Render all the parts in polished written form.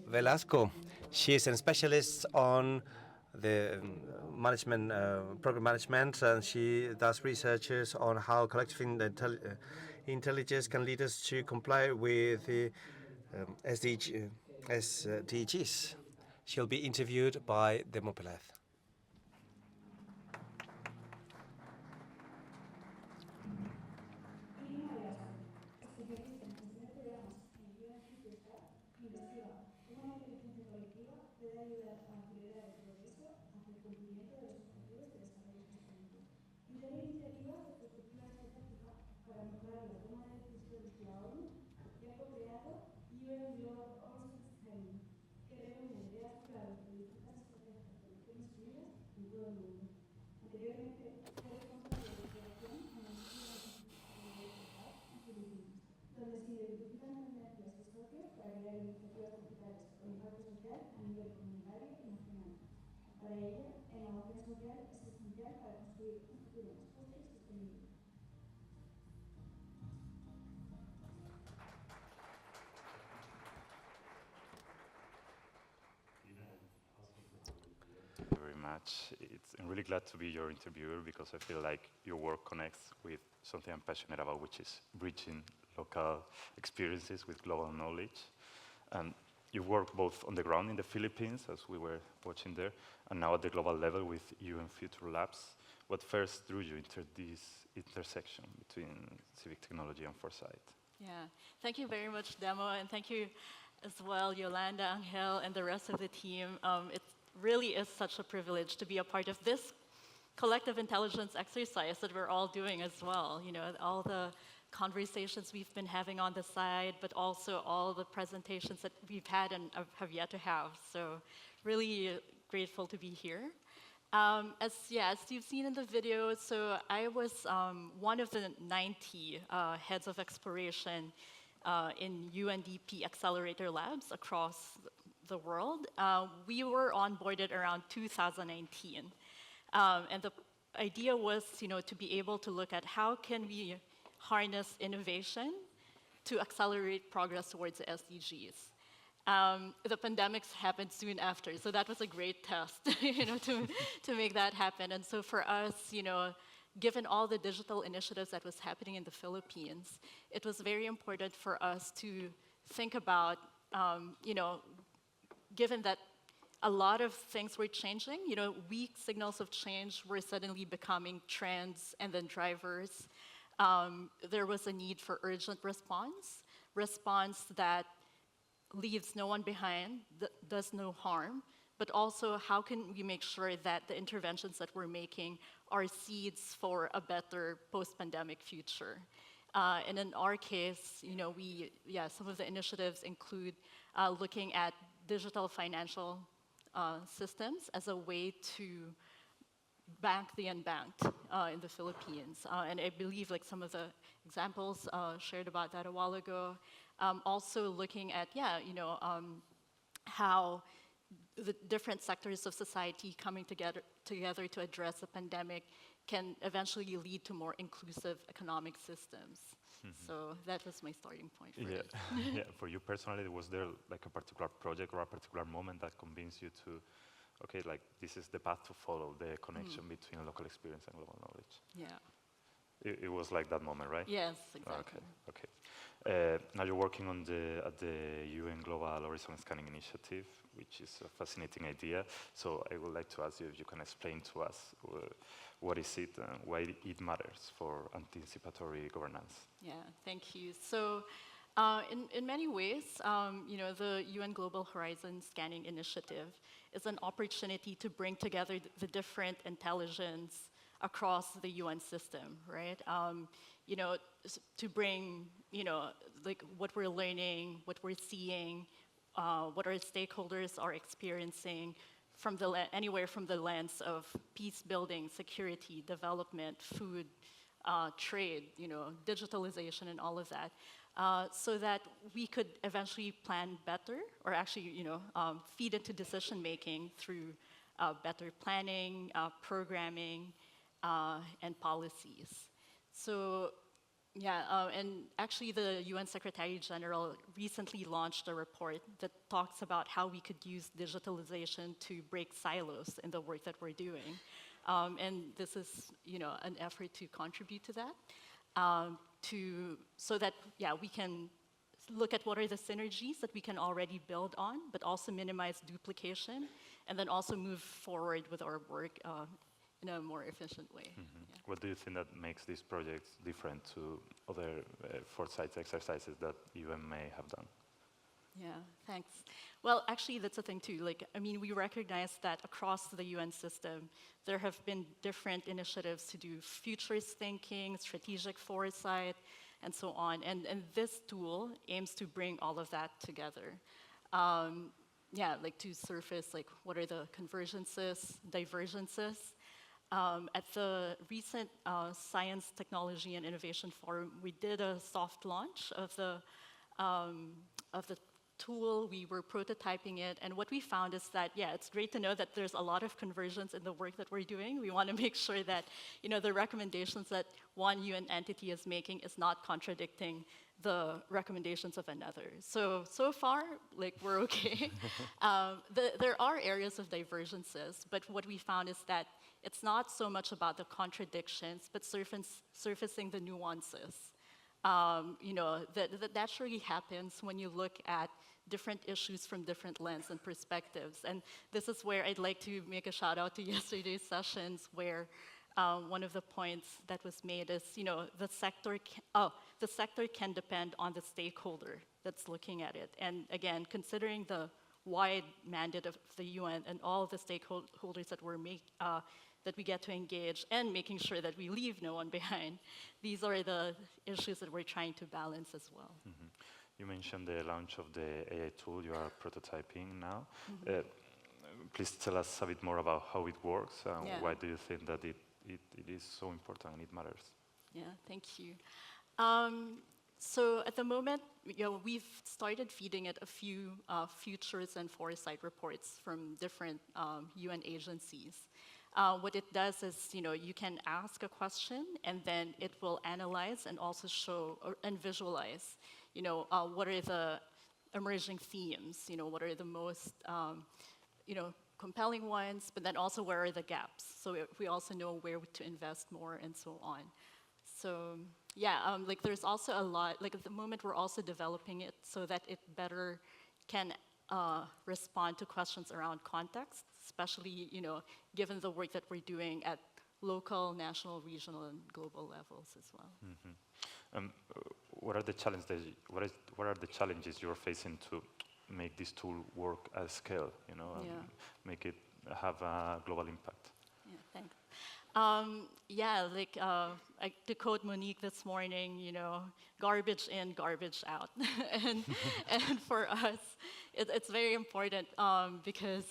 Velasco. She is a specialist on the program management, and she does researches on how collective intelligence can lead us to comply with the SDGs. She'll be interviewed by Demopeleth. Very much. I'm really glad to be your interviewer because I feel like your work connects with something I'm passionate about, which is bridging local experiences with global knowledge. And you work both on the ground in the Philippines, as we were watching there, and now at the global level with UN Future Labs. What first drew you into this intersection between civic technology and foresight? Yeah, thank you very much, Demo, and thank you as well, Yolanda, Angel, and the rest of the team. It really is such a privilege to be a part of this collective intelligence exercise that we're all doing as well. You know, all the conversations we've been having on the side, but also all the presentations that we've had and have yet to have. So really grateful to be here. As you've seen in the video, so I was one of the 90 heads of exploration in UNDP accelerator labs across the world. We were onboarded around 2019. And the idea was, to be able to look at how can we harness innovation to accelerate progress towards the SDGs. The pandemics happened soon after, so that was a great test, to make that happen. And so for us, given all the digital initiatives that was happening in the Philippines, it was very important for us to think about, given that a lot of things were changing, weak signals of change were suddenly becoming trends and then drivers. There was a need for urgent response that leaves no one behind, does no harm, but also how can we make sure that the interventions that we're making are seeds for a better post-pandemic future. And in our case, some of the initiatives include looking at digital financial systems as a way to bank the unbanked in the Philippines. And I believe some of the examples shared about that a while ago. Also looking at, how the different sectors of society coming together to address the pandemic can eventually lead to more inclusive economic systems. Mm-hmm. So that was my starting point for it. Yeah, for you personally, was there a particular project or a particular moment that convinced you to, okay, this is the path to follow, the connection between local experience and global knowledge? Yeah. It was like that moment, right? Yes, exactly. Okay. Now you're working at the UN Global Horizon Scanning Initiative, which is a fascinating idea. So I would like to ask you if you can explain to us what is it and why it matters for anticipatory governance. Yeah, thank you. So in many ways, the UN Global Horizon Scanning Initiative is an opportunity to bring together the different intelligence across the UN system, right? To bring, what we're learning, what we're seeing, what our stakeholders are experiencing from anywhere from the lens of peace building, security, development, food, trade, digitalization and all of that, so that we could eventually plan better or actually, feed into decision making through better planning, programming, and policies. So Yeah, and actually the UN Secretary General recently launched a report that talks about how we could use digitalization to break silos in the work that we're doing. And this is, an effort to contribute to that, so that, yeah, we can look at what are the synergies that we can already build on, but also minimize duplication, and then also move forward with our work in a more efficient way. Yeah. What do you think that makes these projects different to other foresight exercises that UN may have done? Yeah, thanks. Well, actually, that's the thing too. We recognize that across the UN system, there have been different initiatives to do futurist thinking, strategic foresight, and so on. And this tool aims to bring all of that together. To surface, what are the convergences, divergences. At the recent Science, Technology, and Innovation Forum, we did a soft launch of the tool. We were prototyping it, and what we found is that, yeah, it's great to know that there's a lot of convergence in the work that we're doing. We want to make sure that, the recommendations that one UN entity is making is not contradicting the recommendations of another. So far, we're okay. There are areas of divergences, but what we found is that it's not so much about the contradictions, but surfacing the nuances. That naturally happens when you look at different issues from different lenses and perspectives. And this is where I'd like to make a shout out to yesterday's sessions, where one of the points that was made is, the sector can depend on the stakeholder that's looking at it. And again, considering the wide mandate of the UN and all the stakeholders that we get to engage, and making sure that we leave no one behind. These are the issues that we're trying to balance as well. You mentioned the launch of the AI tool you are prototyping now. Please tell us a bit more about how it works, and why do you think that it is so important and it matters? Yeah, thank you. So at the moment, we've started feeding it a few futures and foresight reports from different UN agencies. What it does is, you can ask a question, and then it will analyze and also show and visualize, what are the emerging themes, what are the most, compelling ones, but then also where are the gaps. So we also know where to invest more and so on. So yeah, there's also a lot, at the moment we're also developing it so that it better can respond to questions around context, especially, given the work that we're doing at local, national, regional, and global levels as well. What are the challenges you're facing to make this tool work at scale, and make it have a global impact? Yeah, thanks. To quote Monique this morning, garbage in, garbage out. and for us, it's very important because,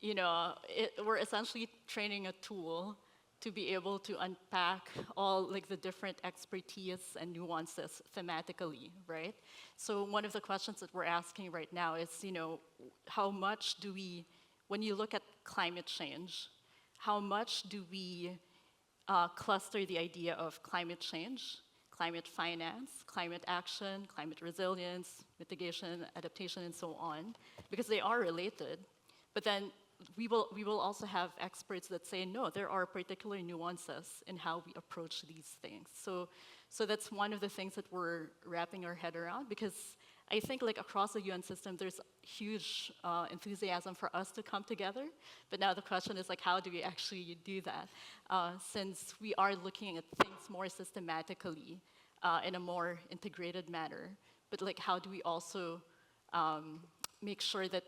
we're essentially training a tool to be able to unpack all the different expertise and nuances thematically, right? So one of the questions that we're asking right now is, how much do we, when you look at climate change, how much do we cluster the idea of climate change, climate finance, climate action, climate resilience, mitigation, adaptation, and so on, because they are related. But then we will also have experts that say, no, there are particular nuances in how we approach these things. So that's one of the things that we're wrapping our head around, because I think across the UN system, there's huge enthusiasm for us to come together. But now the question is how do we actually do that? Since we are looking at things more systematically in a more integrated manner, but how do we also make sure that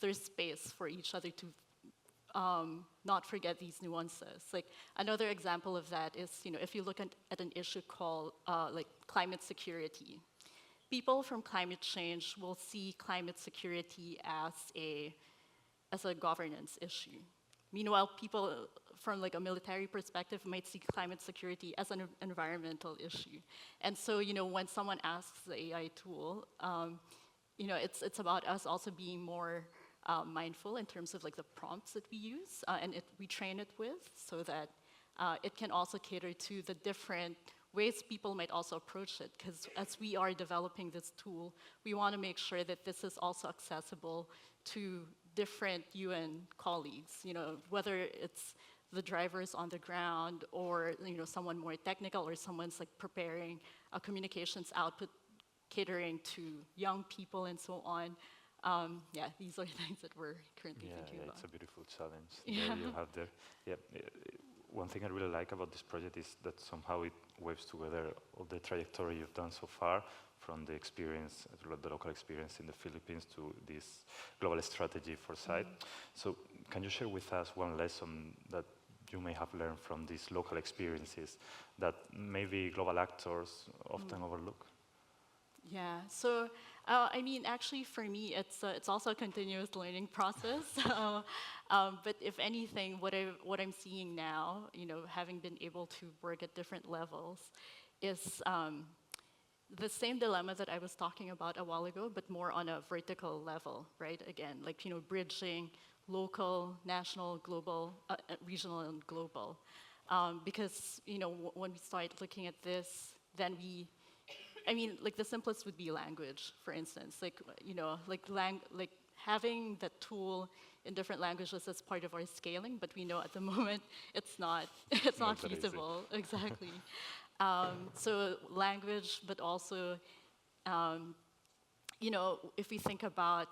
there's space for each other to not forget these nuances. Another example of that is, if you look at an issue called climate security, people from climate change will see climate security as a governance issue. Meanwhile, people from a military perspective might see climate security as an environmental issue. And so, when someone asks the AI tool, it's about us also being more mindful in terms of the prompts that we use and we train it with, so that it can also cater to the different ways people might also approach it. Because as we are developing this tool, we want to make sure that this is also accessible to different UN colleagues, whether it's the drivers on the ground or someone more technical or someone's like preparing a communications output catering to young people and so on. Yeah, these are things that we're currently thinking about. It's a beautiful challenge Yeah. there you have there. Yeah, one thing I really like about this project is that somehow it waves together all the trajectory you've done so far, from the experience, the local experience in the Philippines to this global strategy for SITE. So can you share with us one lesson that you may have learned from these local experiences that maybe global actors often overlook? Yeah, so I mean, actually, for me, it's also a continuous learning process. But if anything, what I'm seeing now, having been able to work at different levels, is the same dilemma that I was talking about a while ago, but more on a vertical level, right? Again, like bridging local, national, global, regional, and global. Because when we start looking at this, then I mean, like the simplest would be language, for instance. Like, like having that tool in different languages as part of our scaling, but we know at the moment it's not Not that easy. feasible. Exactly. So language, but also, if we think about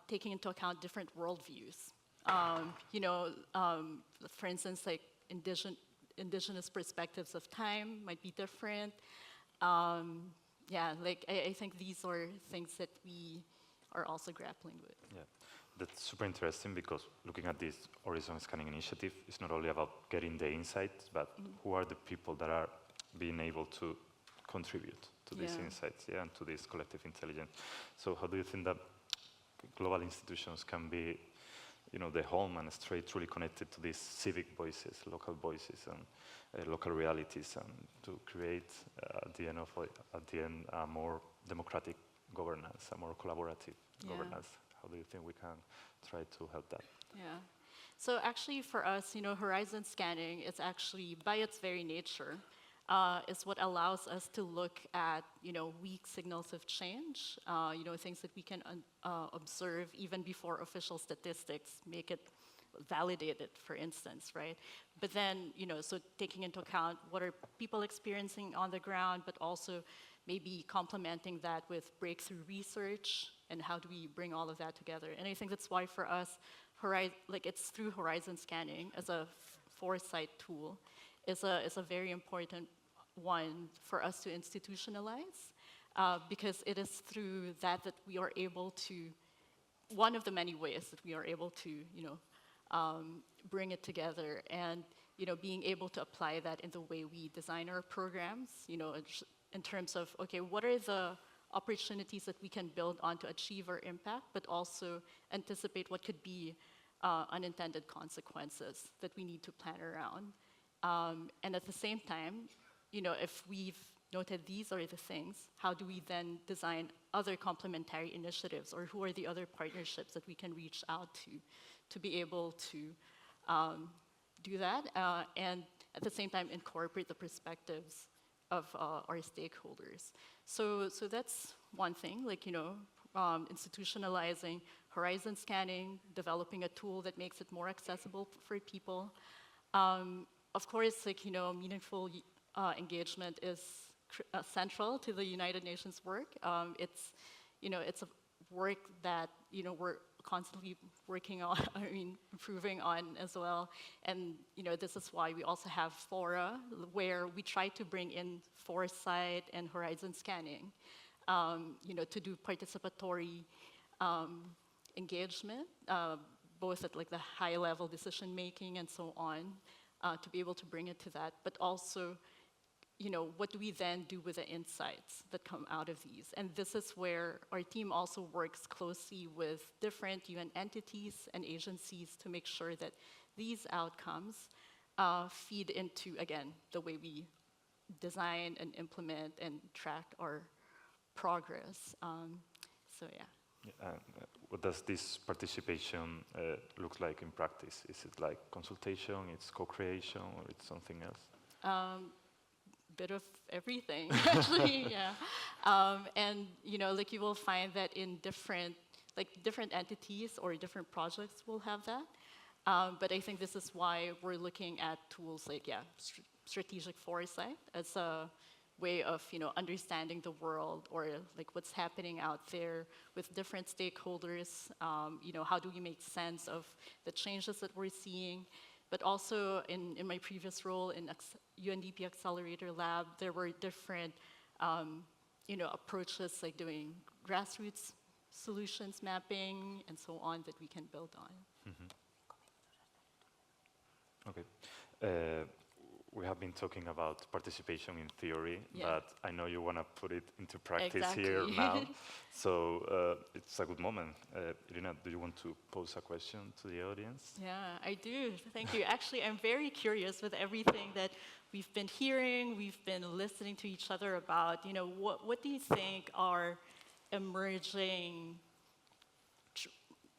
taking into account different worldviews, for instance, like indigenous perspectives of time might be different. Yeah, like I think these are things that we are also grappling with. Yeah, that's super interesting because looking at this horizon scanning initiative is not only about getting the insights, but who are the people that are being able to contribute to these insights, and to this collective intelligence. So how do you think that global institutions can be, the home and stay truly connected to these civic voices, local voices, and local realities, and to create at the end a more democratic governance, a more collaborative governance? How do you think we can try to help that? Yeah. So actually for us, horizon scanning is actually, by its very nature, is what allows us to look at, weak signals of change, things that we can observe even before official statistics make it validated, for instance, right? But then, so taking into account what are people experiencing on the ground, but also maybe complementing that with breakthrough research and how do we bring all of that together. And I think that's why for us, it's through horizon scanning as a foresight tool is a very important one for us to institutionalize, because it is through that we are able to, one of the many ways that we are able to, bring it together, and being able to apply that in the way we design our programs, in terms of, okay, what are the opportunities that we can build on to achieve our impact, but also anticipate what could be unintended consequences that we need to plan around. And at the same time, if we've noted these are the things, how do we then design other complementary initiatives, or who are the other partnerships that we can reach out to be able to do that, and at the same time incorporate the perspectives of our stakeholders. So that's one thing, institutionalizing horizon scanning, developing a tool that makes it more accessible for people. Of course, meaningful engagement is central to the United Nations work. It's a work that we're constantly working on, improving on as well. And this is why we also have fora where we try to bring in foresight and horizon scanning, to do participatory engagement, both at the high level decision making and so on, to be able to bring it to that, but also what do we then do with the insights that come out of these? And this is where our team also works closely with different UN entities and agencies to make sure that these outcomes feed into, again, the way we design and implement and track our progress. So yeah. What does this participation look like in practice? Is it like consultation, it's co-creation, or it's something else? bit of everything, actually, yeah. And like you will find that in different entities or different projects will have that. But I think this is why we're looking at tools like, strategic foresight as a way of, understanding the world or like what's happening out there with different stakeholders. How do we make sense of the changes that we're seeing? But also in my previous role in UNDP Accelerator Lab, there were different, approaches like doing grassroots solutions mapping and so on that we can build on. Okay. We have been talking about participation in theory, but I know you want to put it into practice here now. So it's a good moment. Irina, do you want to pose a question to the audience? Yeah, I do. Thank you. Actually, I'm very curious with everything that we've been hearing, we've been listening to each other about. What do you think are emerging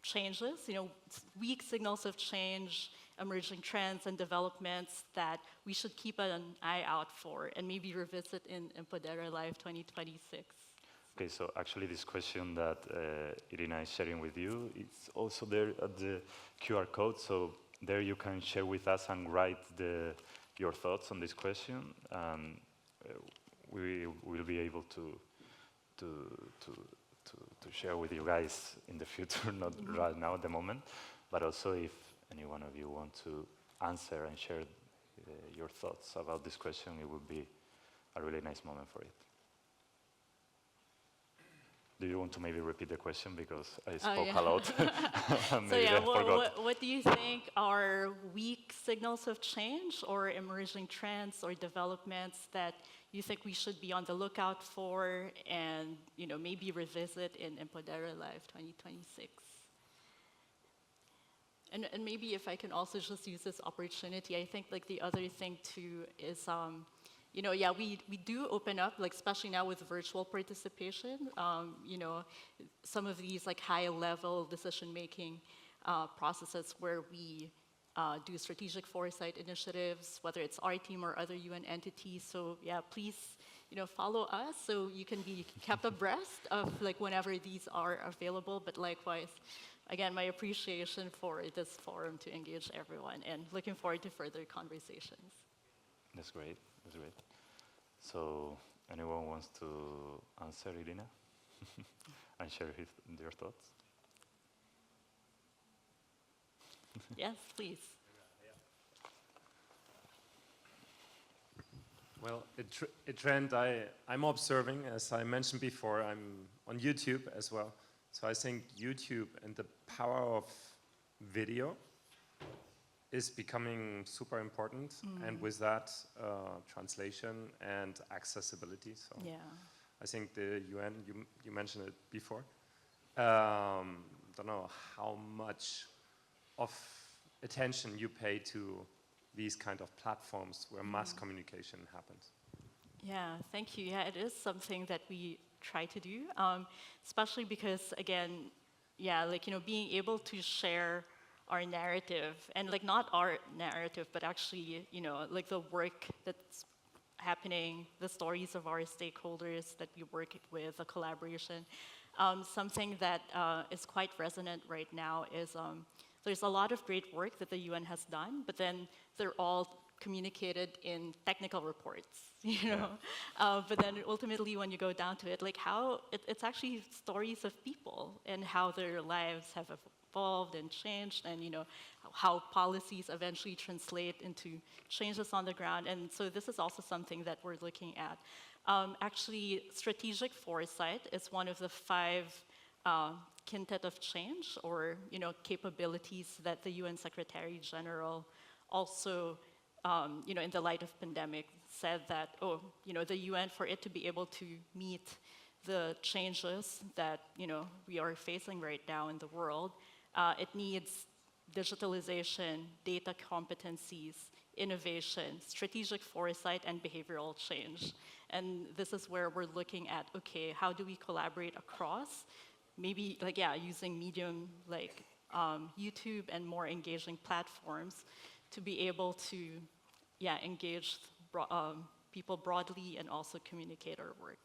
changes, weak signals of change, emerging trends and developments that we should keep an eye out for and maybe revisit in Empodera Live 2026? Okay, so actually this question that Irina is sharing with you, it's also there at the QR code, so there you can share with us and write your thoughts on this question, and we will be able to share with you guys in the future, not right now at the moment, but also if any one of you want to answer and share your thoughts about this question, it would be a really nice moment for it. Do you want to maybe repeat the question because I spoke a lot? What do you think are weak signals of change or emerging trends or developments that you think we should be on the lookout for and maybe revisit in Empodera Live 2026? And maybe if I can also just use this opportunity, I think like the other thing too is, we do open up, like especially now with virtual participation, some of these like high-level decision-making processes where we do strategic foresight initiatives, whether it's our team or other UN entities. So please, follow us so you can be kept abreast of like whenever these are available. But likewise, again, my appreciation for this forum to engage everyone and looking forward to further conversations. That's great. That's great. So, anyone wants to answer, Irina, and share their thoughts? Yes, please. Well, a trend I'm observing, as I mentioned before, I'm on YouTube as well. So I think YouTube and the power of video is becoming super important, and with that, translation and accessibility. So I think the UN, you mentioned it before. Don't know how much of attention you pay to these kind of platforms where mass communication happens. Yeah, thank you. Yeah, it is something that we try to do, especially because, again, being able to share our narrative, and like not our narrative, but actually, like the work that's happening, the stories of our stakeholders that we work with, the collaboration. Something that is quite resonant right now is there's a lot of great work that the UN has done, but then they're all communicated in technical reports, but then ultimately when you go down to it, like how it's actually stories of people and how their lives have evolved and changed, and how policies eventually translate into changes on the ground. And so this is also something that we're looking at. Actually, strategic foresight is one of the 5 quintet of change, or capabilities that the UN Secretary General also, in the light of pandemic, said that the UN, for it to be able to meet the changes that we are facing right now in the world, it needs digitalization, data competencies, innovation, strategic foresight, and behavioral change. And this is where we're looking at, okay, how do we collaborate across? Maybe using medium like YouTube and more engaging platforms to be able to engage people broadly and also communicate our work.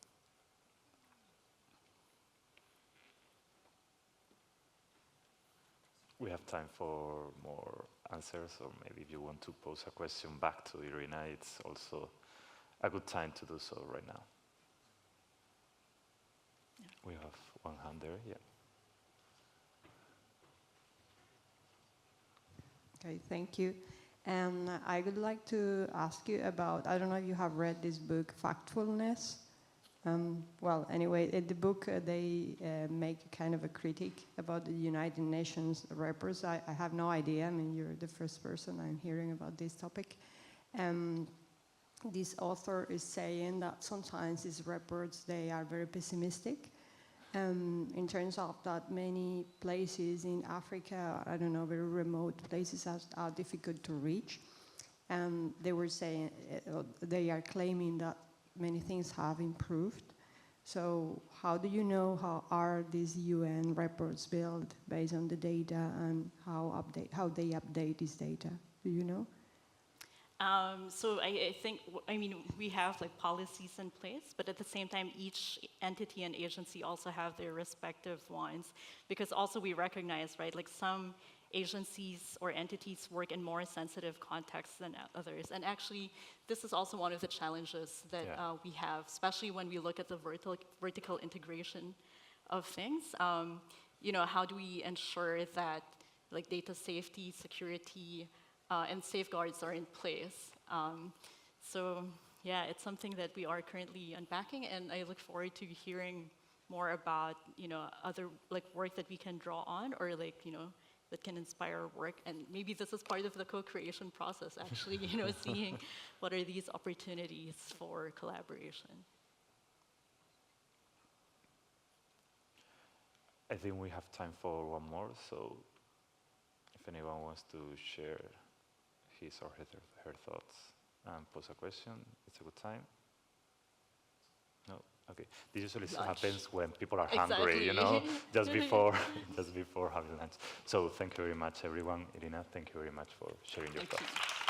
We have time for more answers, or maybe if you want to pose a question back to Irina, it's also a good time to do so right now. Yeah. We have one hand there, yeah. Okay, thank you. And I would like to ask you about, I don't know if you have read this book, Factfulness. Well, anyway, in the book they make kind of a critique about the United Nations reports. I have no idea. I mean, you're the first person I'm hearing about this topic. This author is saying that sometimes these reports, they are very pessimistic. In terms of that many places in Africa, I don't know, very remote places are difficult to reach. And they were saying, they are claiming that many things have improved. So how do you know how are these UN reports built based on the data, and how they update this data? Do you know? So I think, I mean, we have like policies in place, but at the same time, each entity and agency also have their respective ones, because also we recognize, right, like some agencies or entities work in more sensitive contexts than others. And actually, this is also one of the challenges that we have, especially when we look at the vertical integration of things. You know, how do we ensure that like data safety, security, and safeguards are in place? So yeah, it's something that we are currently unpacking, and I look forward to hearing more about, you know, other like work that we can draw on, or like, you know, that can inspire work. And maybe this is part of the co-creation process, actually, you know, seeing what are these opportunities for collaboration. I think we have time for one more, so if anyone wants to share his or her thoughts and pose a question, it's a good time. No? Okay. This usually happens when people are hungry, you know, just before having lunch. So thank you very much, everyone. Irina, thank you very much for sharing your thoughts.